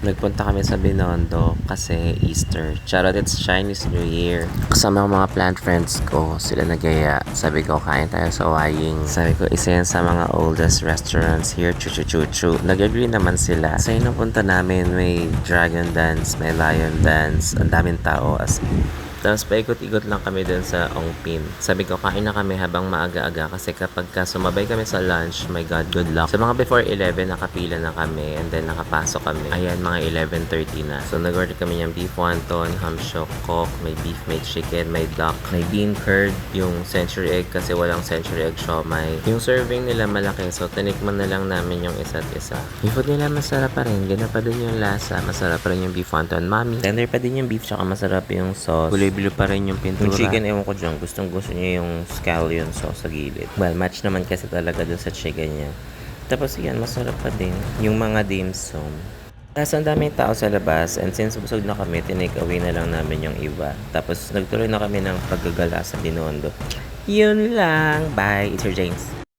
Nagpunta kami sa Binondo kasi Easter. Charot, it's Chinese New Year. Kasama ang mga plant friends ko, sila nagaya. Sabi ko, kain tayo sa Waying. Sabi ko, isa yan sa mga oldest restaurants here, chu-chu-chu-chu. Nag-agree naman sila. Sa napunta namin, may dragon dance, may lion dance, ang daming tao as in. Tapos paikot-ikot lang kami dun sa Ongpin. Sabi ko, kain na kami habang maaga-aga kasi kapag sumabay kami sa lunch, my God, good luck. Sa mga before 11, nakapila na kami and then nakapasok kami. Ayan, mga 11:30 na. So nag-order kami ng beef wonton, ham shock kok, may beef, may chicken, may duck, may bean curd, yung century egg kasi walang century egg siomai. Yung serving nila malaki, so tinikman na lang namin yung isa't isa. Yung food nila masarap pa rin, ganda pa din yung lasa, masarap pa rin yung beef wonton. Mami, tender pa din yung beef, tsaka masarap yung sauce. Blue pa rin yung pintura. Yung chicken, ewan ko dyan. Gusto niya yung scallion sauce sa gilid. Well, match naman kasi talaga dun sa chicken niya. Tapos yan, masarap pa din. Yung mga dim sum. Tapos ang daming tao sa labas and since busog na kami, tinake away na lang namin yung iba. Tapos nagtuloy na kami ng paggagala sa Binondo. Yun lang. Bye. It's your James.